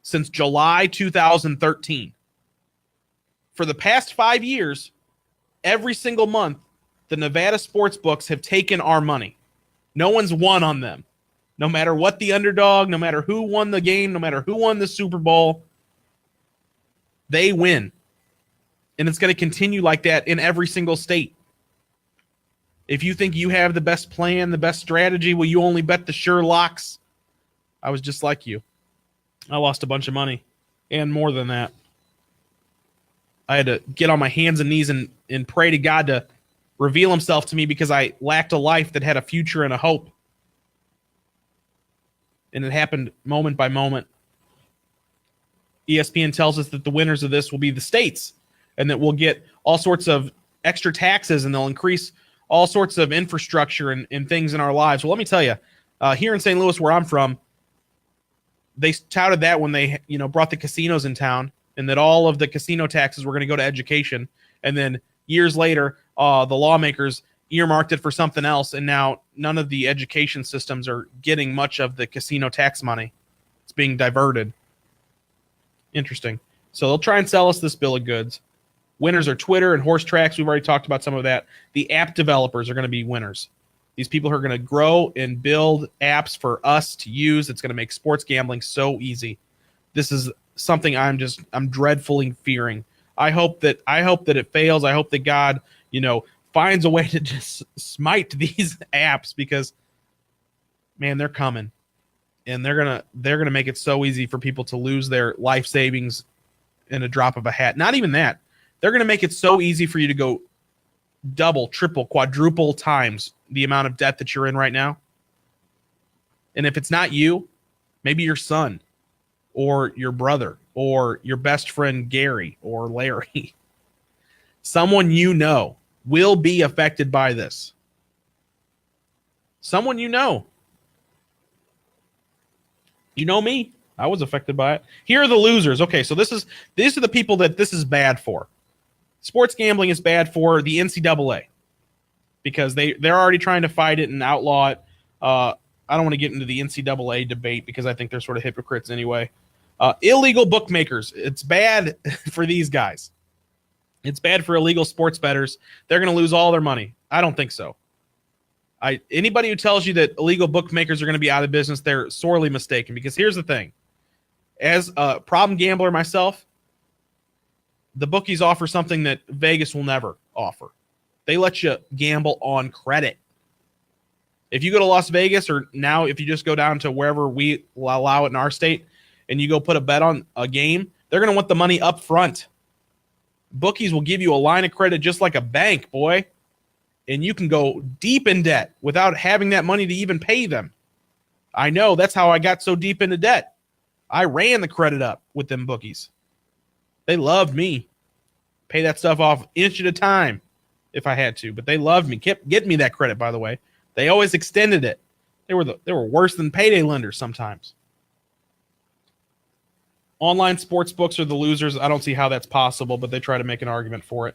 since July 2013. for the past 5 years, every single month, the Nevada sports books have taken our money. No one's won on them. No matter what the underdog, no matter who won the game, no matter who won the Super Bowl, they win. And it's going to continue like that in every single state. If you think you have the best plan, the best strategy, well, you only bet the sure locks. I was just like you. I lost a bunch of money and more than that. I had to get on my hands and knees and pray to God to reveal himself to me because I lacked a life that had a future and a hope. And it happened moment by moment. ESPN tells us that the winners of this will be the states and that we'll get all sorts of extra taxes and they'll increase all sorts of infrastructure and things in our lives. Well, let me tell you, here in St. Louis, where I'm from, they touted that when they brought the casinos in town and that all of the casino taxes were going to go to education. And then years later, the lawmakers earmarked it for something else. And now none of the education systems are getting much of the casino tax money. It's being diverted. Interesting. So they'll try and sell us this bill of goods. Winners are Twitter and horse tracks. We've already talked about some of that. The app developers are going to be winners. These people who are going to grow and build apps for us to use. It's going to make sports gambling so easy. This is something I'm dreadfully fearing. I hope that it fails. I hope that God, finds a way to just smite these apps because, man, they're coming, and they're gonna make it so easy for people to lose their life savings in a drop of a hat. Not even that. They're gonna make it so easy for you to go double, triple, quadruple times the amount of debt that you're in right now. And if it's not you, maybe your son or your brother or your best friend Gary or Larry, someone will be affected by this. Someone you know. You know me. I was affected by it. Here are the losers. Okay, so these are the people that this is bad for. Sports gambling is bad for the NCAA because they're already trying to fight it and outlaw it. I don't want to get into the NCAA debate because I think they're sort of hypocrites anyway. Illegal bookmakers. It's bad for these guys. It's bad for illegal sports bettors. They're going to lose all their money. I don't think so. Anybody who tells you that illegal bookmakers are going to be out of business, they're sorely mistaken because here's the thing. As a problem gambler myself, the bookies offer something that Vegas will never offer. They let you gamble on credit. If you go to Las Vegas or now if you just go down to wherever we allow it in our state and you go put a bet on a game, they're going to want the money up front. Bookies will give you a line of credit just like a bank, boy. And you can go deep in debt without having that money to even pay them. I know. That's how I got so deep into debt. I ran the credit up with them bookies. They loved me. Pay that stuff off inch at a time if I had to. But they loved me. Kept getting me that credit, by the way. They always extended it. They were worse than payday lenders sometimes. Online sports books are the losers. I don't see how that's possible, but they try to make an argument for it.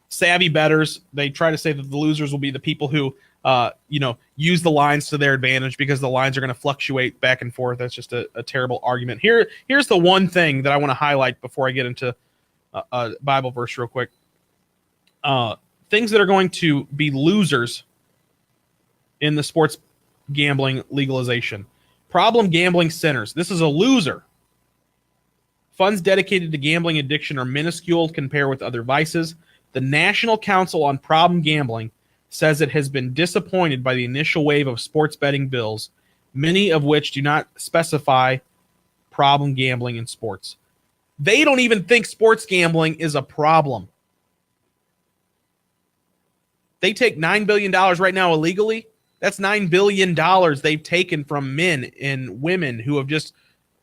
Savvy bettors, they try to say that the losers will be the people who, use the lines to their advantage because the lines are going to fluctuate back and forth. That's just a terrible argument. Here's the one thing that I want to highlight before I get into a Bible verse real quick. Things that are going to be losers in the sports gambling legalization. Problem gambling centers. This is a loser. Funds dedicated to gambling addiction are minuscule compared with other vices. The National Council on Problem Gambling says it has been disappointed by the initial wave of sports betting bills, many of which do not specify problem gambling in sports. They don't even think sports gambling is a problem. They take $9 billion right now illegally. That's $9 billion they've taken from men and women who have just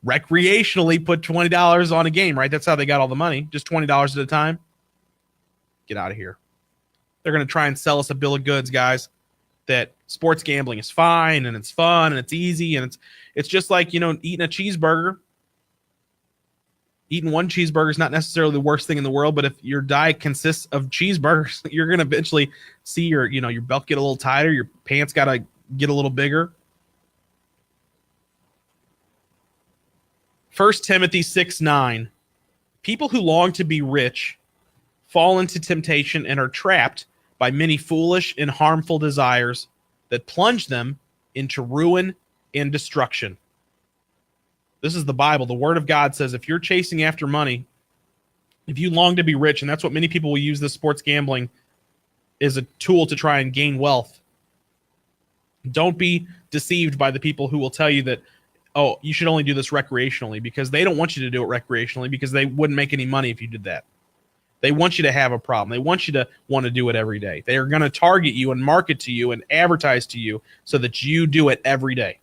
recreationally put $20 on a game, right? That's how they got all the money, just $20 at a time. Get out of here. They're going to try and sell us a bill of goods, guys, that sports gambling is fine and it's fun and it's easy and it's just like, eating a cheeseburger. Eating one cheeseburger is not necessarily the worst thing in the world, but if your diet consists of cheeseburgers, you're going to eventually see your belt get a little tighter, your pants got to get a little bigger. 1 Timothy 6:9. People who long to be rich fall into temptation and are trapped by many foolish and harmful desires that plunge them into ruin and destruction. This is the Bible. The Word of God says if you're chasing after money, if you long to be rich, and that's what many people will use this sports gambling as a tool to try and gain wealth, don't be deceived by the people who will tell you that, oh, you should only do this recreationally, because they don't want you to do it recreationally, because they wouldn't make any money if you did that. They want you to have a problem. They want you to want to do it every day. They are going to target you and market to you and advertise to you so that you do it every day.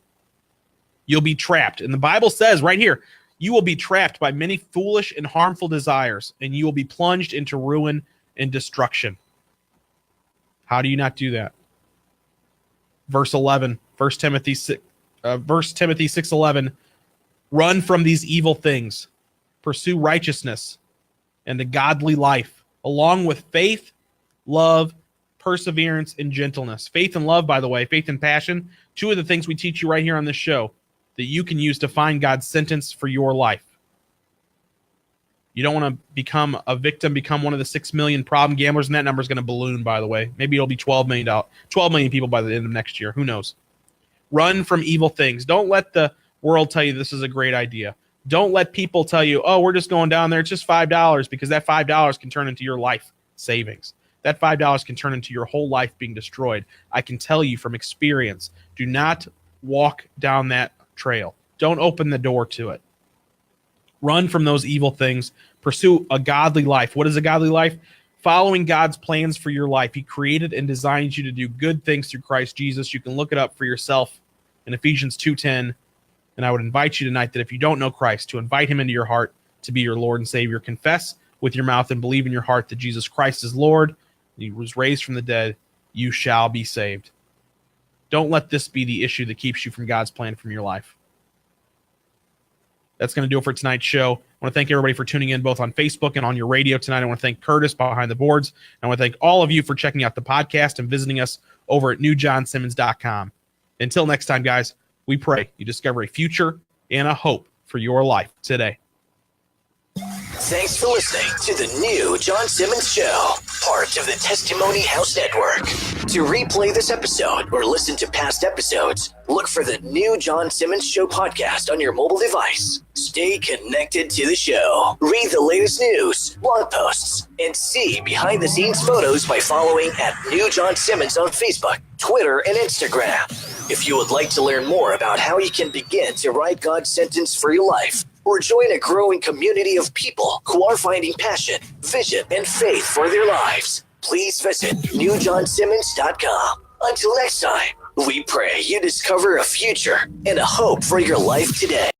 You'll be trapped. And the Bible says right here, you will be trapped by many foolish and harmful desires, and you will be plunged into ruin and destruction. How do you not do that? Verse 11, 1 Timothy 6:11, run from these evil things, pursue righteousness and the godly life, along with faith, love, perseverance, and gentleness. Faith and love, by the way, faith and passion, two of the things we teach you right here on this show that you can use to find God's sentence for your life. You don't want to become a victim, become one of the 6 million problem gamblers, and that number is going to balloon, by the way. Maybe it'll be 12 million people by the end of next year. Who knows? Run from evil things. Don't let the world tell you this is a great idea. Don't let people tell you, oh, we're just going down there. It's just $5, because that $5 can turn into your life savings. That $5 can turn into your whole life being destroyed. I can tell you from experience, do not walk down that trail. Don't open the door to it. Run from those evil things. Pursue a godly life. What is a godly life? Following God's plans for your life. He created and designed you to do good things through Christ Jesus. You can look it up for yourself in Ephesians 2:10. And I would invite you tonight that if you don't know Christ, to invite him into your heart to be your Lord and Savior. Confess with your mouth and believe in your heart that Jesus Christ is Lord. He was raised from the dead. You shall be saved. Don't let this be the issue that keeps you from God's plan from your life. That's going to do it for tonight's show. I want to thank everybody for tuning in both on Facebook and on your radio tonight. I want to thank Curtis behind the boards. I want to thank all of you for checking out the podcast and visiting us over at newjohnsimmons.com. Until next time, guys, we pray you discover a future and a hope for your life today. Thanks for listening to the new John Simmons Show, part of the Testimony House Network. To replay this episode or listen to past episodes, look for the new John Simmons Show podcast on your mobile device. Stay connected to the show. Read the latest news, blog posts, and see behind-the-scenes photos by following at New John Simmons on Facebook, Twitter, and Instagram. If you would like to learn more about how you can begin to write God's sentence for your life, or join a growing community of people who are finding passion, vision, and faith for their lives, please visit newjohnsimmons.com. Until next time, we pray you discover a future and a hope for your life today.